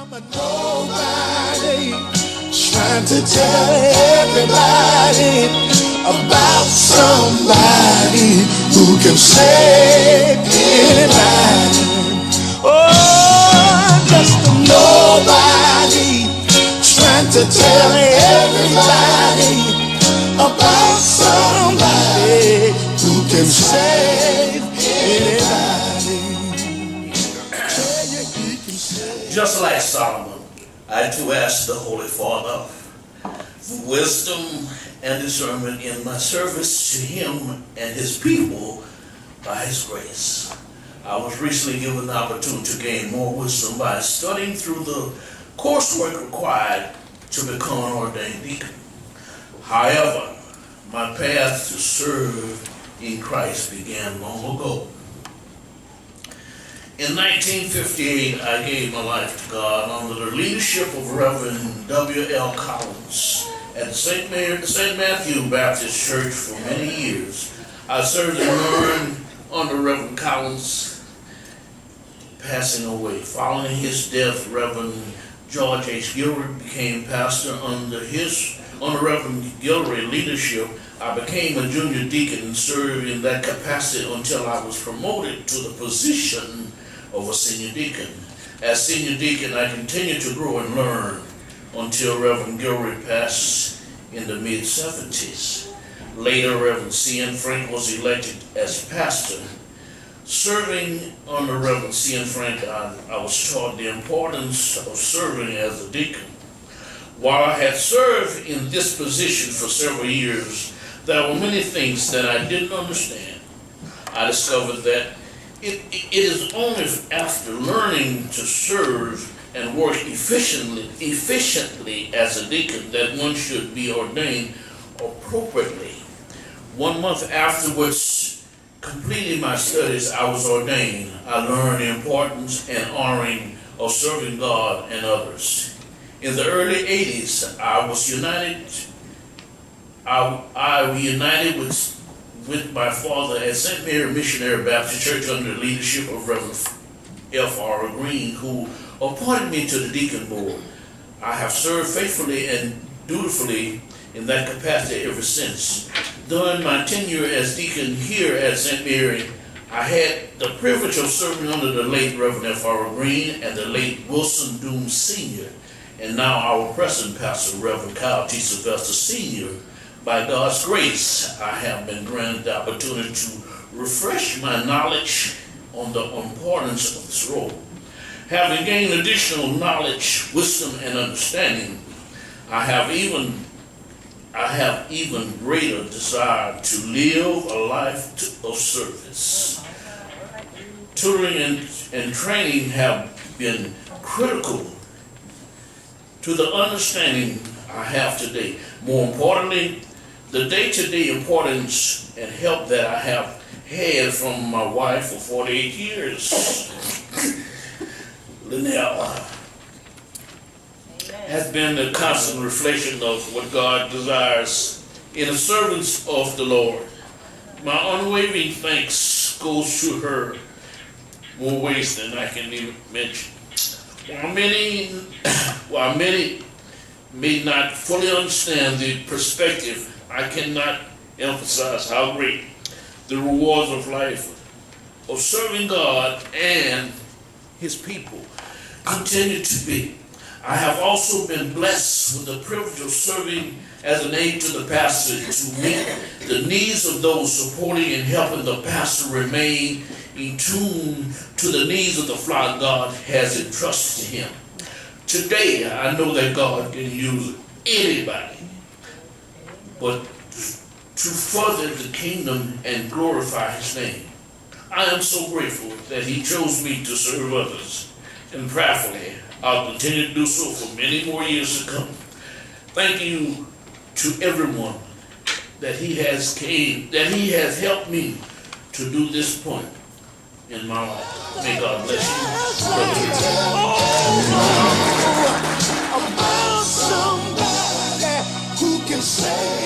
I'm a nobody, trying to tell everybody about somebody who can save anybody. Oh, I'm just a nobody, trying to tell everybody about somebody who can save anybody. Just like Solomon, I too ask the Holy Father for wisdom and discernment in my service to Him and His people by His grace. I was recently given the opportunity to gain more wisdom by studying through the coursework required to become an ordained deacon. However, my path to serve in Christ began long ago. In 1958, I gave my life to God under the leadership of Reverend W.L. Collins at the St. Matthew Baptist Church for many years. I served and learned under Reverend Collins, passing away. Following his death, Reverend George H. Gilroy became pastor. Under Reverend Gilroy's leadership, I became a junior deacon and served in that capacity until I was promoted to the position of a senior deacon. As senior deacon, I continued to grow and learn until Reverend Gilroy passed in the mid-70s. Later, Reverend C.N. Frank was elected as pastor. Serving under Reverend C.N. Frank, I was taught the importance of serving as a deacon. While I had served in this position for several years, there were many things that I didn't understand. I discovered that it is only after learning to serve and work efficiently as a deacon that one should be ordained appropriately. 1 month afterwards, completing my studies, I was ordained. I learned the importance and honoring of serving God and others. In the early 80s, I was united with my father at St. Mary Missionary Baptist Church under the leadership of Reverend F.R. Green, who appointed me to the deacon board. I have served faithfully and dutifully in that capacity ever since. During my tenure as deacon here at St. Mary, I had the privilege of serving under the late Reverend F.R. Green and the late Wilson Doom Sr., and now our present pastor, Reverend Kyle T. Sylvester Sr. By God's grace, I have been granted the opportunity to refresh my knowledge on the importance of this role. Having gained additional knowledge, wisdom, and understanding, I have even greater desire to live a life of service. Tutoring and training have been critical to the understanding I have today. More importantly, the day-to-day importance and help that I have had from my wife for 48 years, Linnell, has been a constant reflection of what God desires in the servants of the Lord. My unwavering thanks goes to her more ways than I can even mention. While many may not fully understand the perspective, I cannot emphasize how great the rewards of life of serving God and His people continue to be. I have also been blessed with the privilege of serving as an aide to the pastor to meet the needs of those supporting and helping the pastor remain in tune to the needs of the flock God has entrusted to him. Today, I know that God can use anybody, but to further the kingdom and glorify His name. I am so grateful that He chose me to serve others, and prayerfully, I'll continue to do so for many more years to come. Thank you to everyone that He has helped me to do this point in my life. May God bless you. About somebody who can save.